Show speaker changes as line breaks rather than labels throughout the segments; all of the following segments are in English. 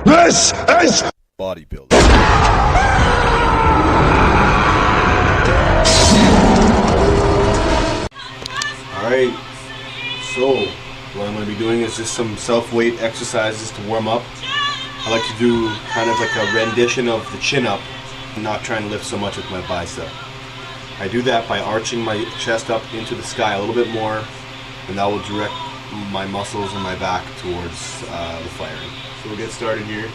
This is
bodybuilding.
Alright, so what I'm going to be doing is just some self-weight exercises to warm up. I like to do kind of like a rendition of the chin-up, not trying to lift so much with my bicep. I do that by arching my chest up into the sky a little bit more, and that will direct my muscles and my back towards the firing. So we'll get started here.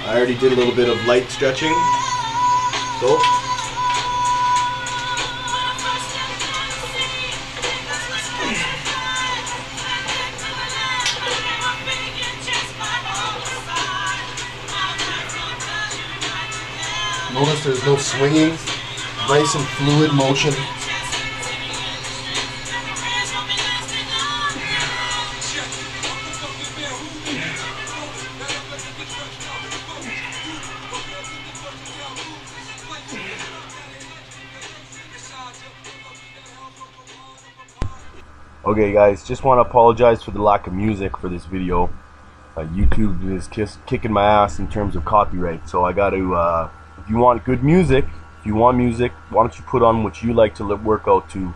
I already did a little bit of light stretching, so notice there's no swinging, nice and fluid motion. Okay guys, just want to apologize for the lack of music for this video. YouTube is kicking my ass in terms of copyright, so I got to, if you want good music, why don't you put on what you like to work out to,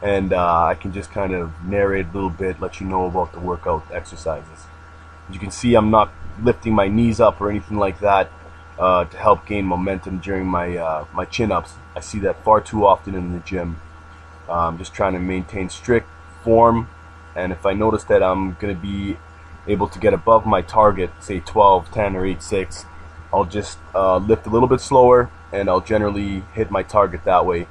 and I can just kind of narrate a little bit, let you know about the workout exercises. As you can see, I'm not lifting my knees up or anything like that to help gain momentum during my my chin-ups. I see that far too often in the gym. I'm just trying to maintain strict form, and if I notice that I'm going to be able to get above my target, say 12, 10, or 8-6, I'll just lift a little bit slower, and I'll generally hit my target that way.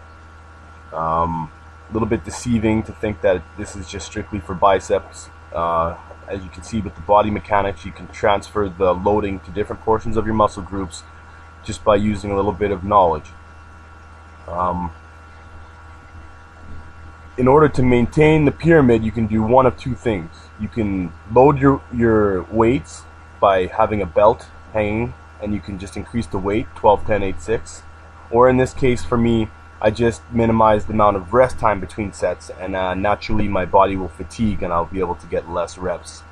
A little bit deceiving to think that this is just strictly for biceps. As you can see with the body mechanics, you can transfer the loading to different portions of your muscle groups just by using a little bit of knowledge. In order to maintain the pyramid, you can do one of two things. You can load your weights by having a belt hanging, and you can just increase the weight, 12, 10, 8, 6. Or in this case for me, I just minimize the amount of rest time between sets, and naturally my body will fatigue and I'll be able to get less reps.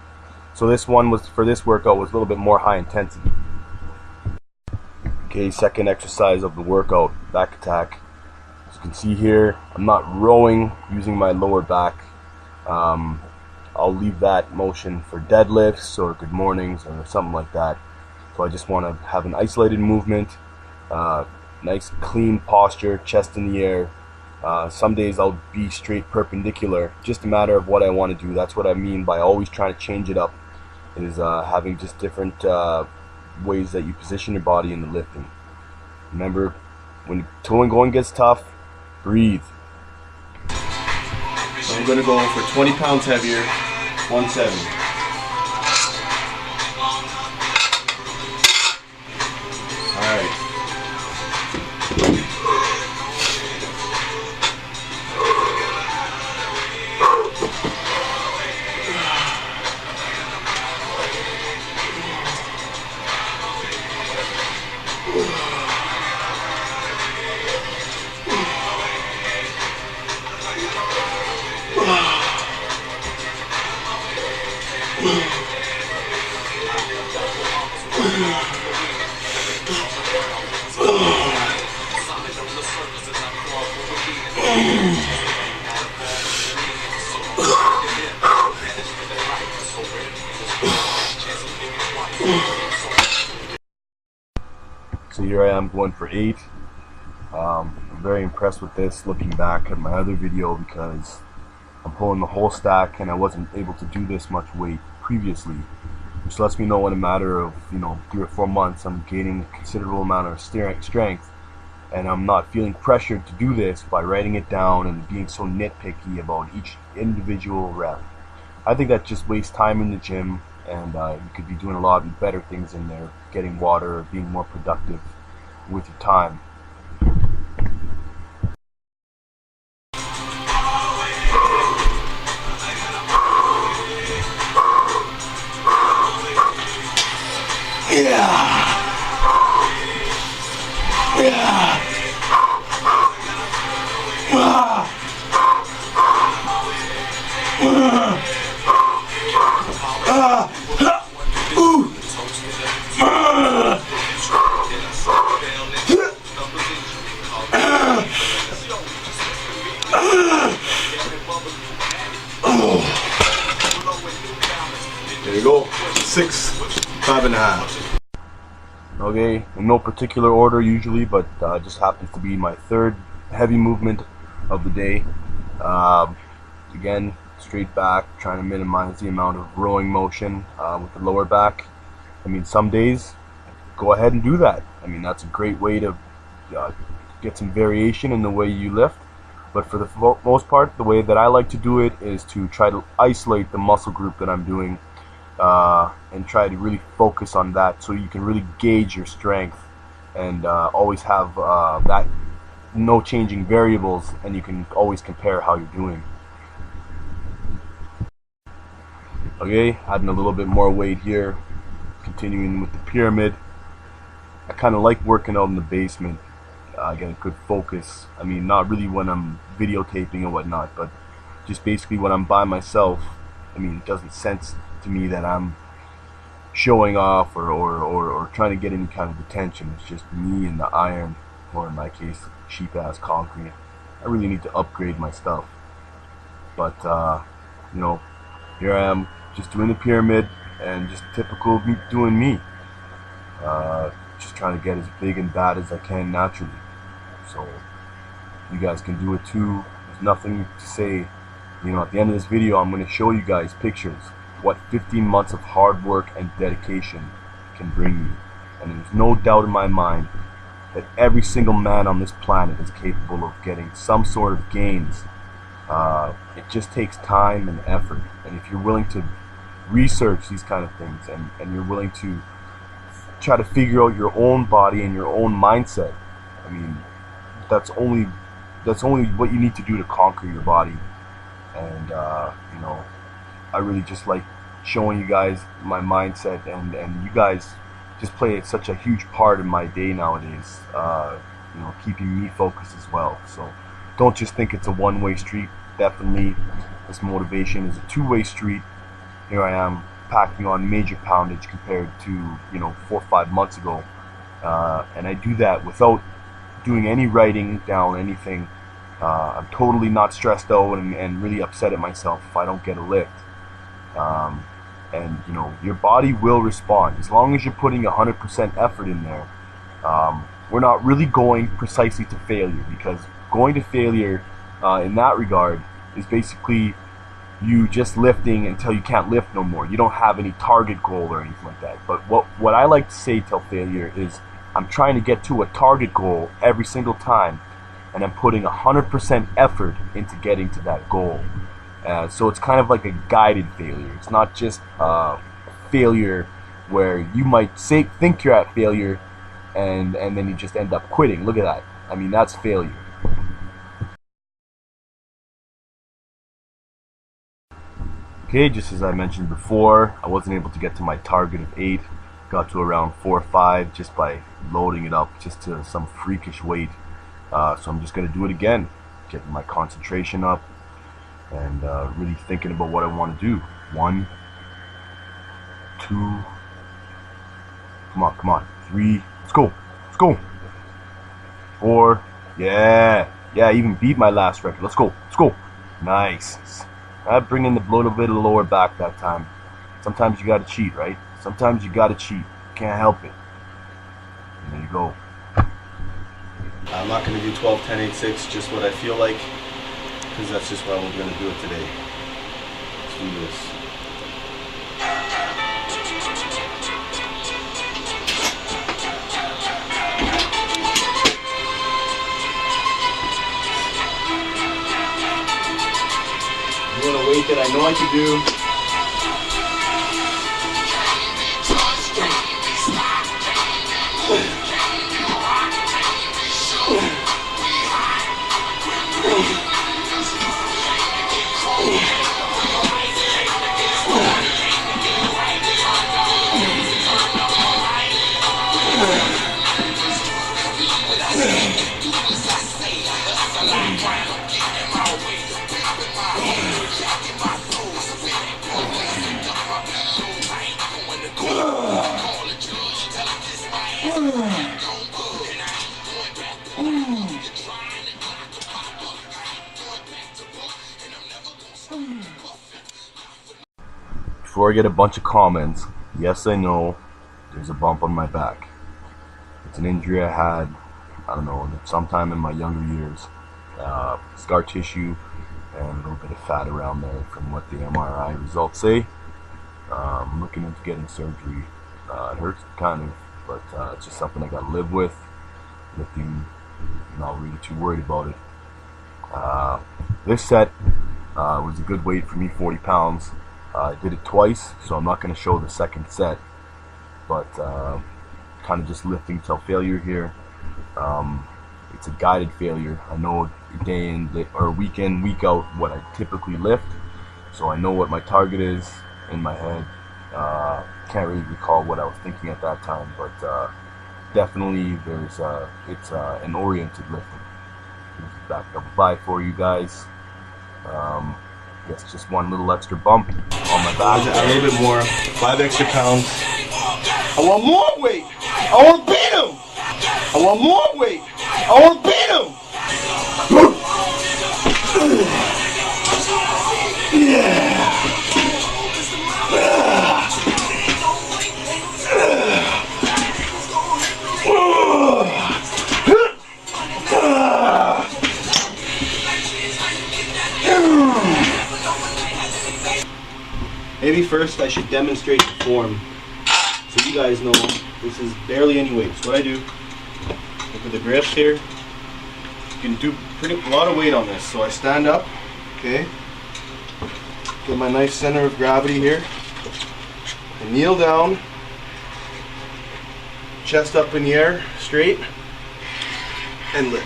So this one was, for this workout, was a little bit more high intensity. Okay, second exercise of the workout, back attack. As you can see here, I'm not rowing using my lower back. I'll leave that motion for deadlifts or good mornings or something like that. So I just want to have an isolated movement, nice clean posture, chest in the air. Some days I'll be straight perpendicular, just a matter of what I want to do. That's what I mean by always trying to change it up, is having just different ways that you position your body in the lifting. Remember, when towing going gets tough, breathe. So I'm going to go for 20 pounds heavier, 170. So here I am going for 8. I'm very impressed with this, looking back at my other video, because I'm pulling the whole stack and I wasn't able to do this much weight previously, which lets me know in a matter of 3 or 4 months I'm gaining a considerable amount of strength, and I'm not feeling pressured to do this by writing it down and being so nitpicky about each individual rep. I think that just wastes time in the gym, and you could be doing a lot better things in there, getting water, being more productive with your time. Yeah. Ooh. 5.5. Okay, in no particular order usually, but just happens to be my third heavy movement of the day. Again, straight back, trying to minimize the amount of rowing motion with the lower back. I mean, some days, go ahead and do that. I mean, that's a great way to get some variation in the way you lift. But for the most part, the way that I like to do it is to try to isolate the muscle group that I'm doing and try to really focus on that, so you can really gauge your strength and always have that no changing variables, and you can always compare how you're doing. Okay, adding a little bit more weight here, continuing with the pyramid. I kind of like working out in the basement. Get a good focus. I mean, not really when I'm videotaping and whatnot, but just basically when I'm by myself. I mean, it doesn't sense to me that I'm showing off or trying to get any kind of attention. It's just me and the iron, or in my case, cheap ass concrete. I really need to upgrade my stuff. But you know, here I am, just doing the pyramid and just typical me doing me. Just trying to get as big and bad as I can naturally. So you guys can do it too. There's nothing to say. You know, at the end of this video, I'm going to show you guys pictures what 15 months of hard work and dedication can bring you. And there's no doubt in my mind that every single man on this planet is capable of getting some sort of gains. It just takes time and effort. And if you're willing to research these kind of things, and you're willing to try to figure out your own body and your own mindset, I mean, that's only what you need to do to conquer your body. And you know, I really just like showing you guys my mindset, and you guys just play such a huge part in my day nowadays. You know, keeping me focused as well. So don't just think it's a one-way street. Definitely, this motivation is a two-way street. Here I am, packing on major poundage compared to, you know, 4 or 5 months ago, and I do that without doing any writing down anything. I'm totally not stressed out and really upset at myself if I don't get a lift. And you know, your body will respond as long as you're putting 100% effort in there. We're not really going precisely to failure, because going to failure in that regard is basically you just lifting until you can't lift no more. You don't have any target goal or anything like that. But what I like to say till failure is, I'm trying to get to a target goal every single time, and I'm putting 100% effort into getting to that goal. So it's kind of like a guided failure. It's not just failure where you might think you're at failure and then you just end up quitting. Look at that. I mean, that's failure. Okay, just as I mentioned before, I wasn't able to get to my target of 8. Got to around 4 or 5 just by loading it up just to some freakish weight. So I'm just going to do it again, getting my concentration up and really thinking about what I want to do. 1, 2, come on, 3, let's go, 4, yeah, I even beat my last record. Let's go, nice. I bring in the little bit of the lower back that time. Sometimes you gotta cheat, right? Sometimes you gotta cheat. Can't help it. And there you go. I'm not gonna do 12, 10, 8, 6, just what I feel like, because that's just what I'm gonna do it today. Let's do this. Doing a weight that I know I can do. Before I get a bunch of comments, yes, I know there's a bump on my back. It's an injury I had, I don't know, sometime in my younger years. Scar tissue and a little bit of fat around there from what the MRI results say. I'm looking into getting surgery. It hurts kind of, but it's just something I gotta live with. Lifting, not really too worried about it. This set was a good weight for me, 40 pounds. I did it twice, so I'm not going to show the second set, but kind of just lifting till failure here. It's a guided failure. I know day in or week in, week out what I typically lift, so I know what my target is in my head. Can't really recall what I was thinking at that time, but definitely it's an oriented lifting. Back double five for you guys. Guess just one little extra bump on my back. A little bit more, 5 extra pounds. I want more weight. I want to beat him. I want more weight. I want to beat him. Maybe first I should demonstrate the form so you guys know this is barely any weight. So what I do, look at the grips here. You can do a lot of weight on this. So I stand up, okay, get my nice center of gravity here, and kneel down, chest up in the air, straight, and lift.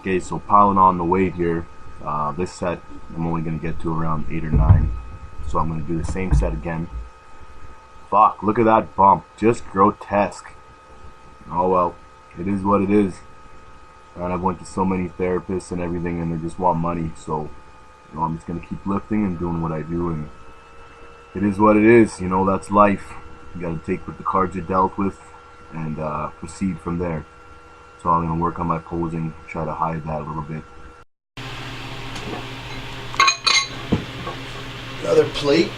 Okay, so piling on the weight here. This set I'm only going to get to around 8 or 9, so I'm going to do the same set again. Fuck, look at that bump, just grotesque. Oh well, it is what it is. And I've went to so many therapists and everything, and they just want money, so you know, I'm just going to keep lifting and doing what I do, and it is what it is. You know, that's life. You got to take what the cards you're dealt with and proceed from there. So I'm going to work on my posing, try to hide that a little bit. Another plate.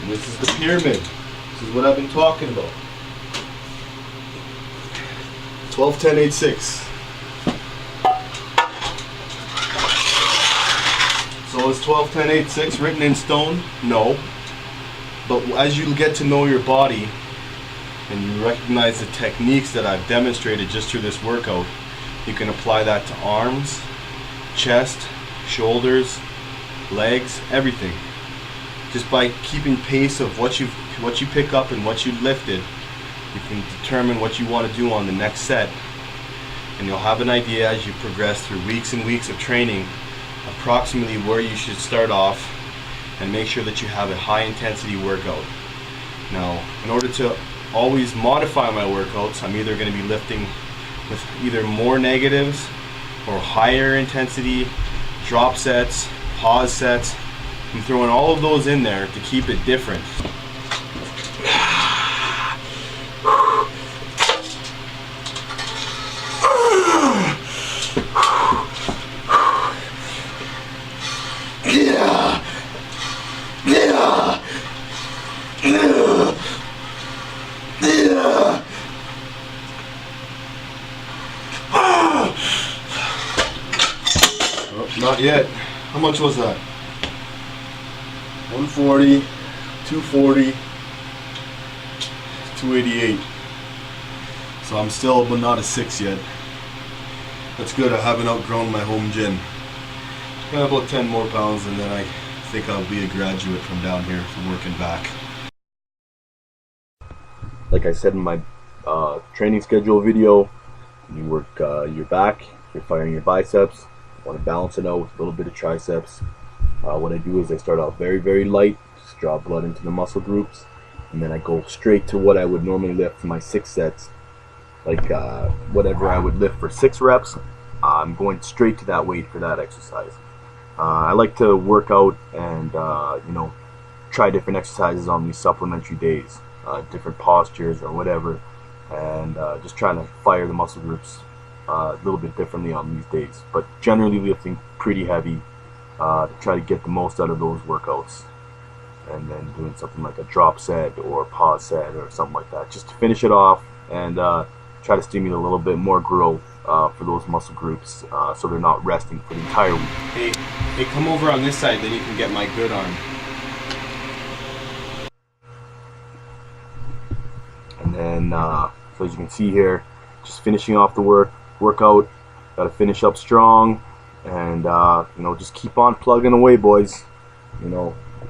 And this is the pyramid. This is what I've been talking about. 12, 10, 8, 6. So is 12, 10, 8, 6 written in stone? No. But as you get to know your body and you recognize the techniques that I've demonstrated just through this workout, you can apply that to arms, chest, shoulders, legs, everything. Just by keeping pace of what you pick up and what you lifted, you can determine what you want to do on the next set, and you'll have an idea as you progress through weeks and weeks of training approximately where you should start off, and make sure that you have a high intensity workout. Now, in order to always modify my workouts, I'm either going to be lifting with either more negatives or higher intensity, drop sets, pause sets. I'm throwing all of those in there to keep it different. Not yet. How much was that? 140, 240, 288. So I'm still, but not a 6 yet. That's good. I haven't outgrown my home gym. Got about 10 more pounds, and then I think I'll be a graduate from down here from working back. Like I said in my training schedule video, You work your back, you're firing your biceps, you want to balance it out with a little bit of triceps. What I do is I start out very, very light, just draw blood into the muscle groups, and then I go straight to what I would normally lift for my 6 sets. Like whatever I would lift for 6 reps, I'm going straight to that weight for that exercise. I like to work out and try different exercises on these supplementary days, different postures or whatever, and just trying to fire the muscle groups a little bit differently on these days. But generally lifting pretty heavy to try to get the most out of those workouts, and then doing something like a drop set or pause set or something like that, just to finish it off and try to stimulate a little bit more growth for those muscle groups, so they're not resting for the entire week. Hey, come over on this side, then you can get my good arm. And then, so as you can see here, just finishing off the workout. Got to finish up strong, and just keep on plugging away, boys.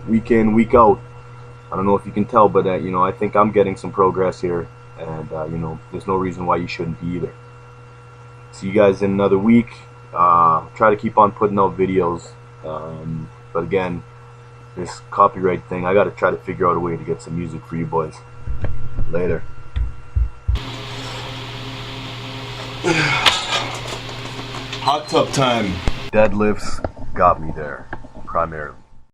Week in, week out. I don't know if you can tell, but I think I'm getting some progress here, and there's no reason why you shouldn't be either. See you guys in another week. Try to keep on putting out videos, but again, this copyright thing, I got to try to figure out a way to get some music for you boys. Later. Hot tub time. Deadlifts got me there, primarily.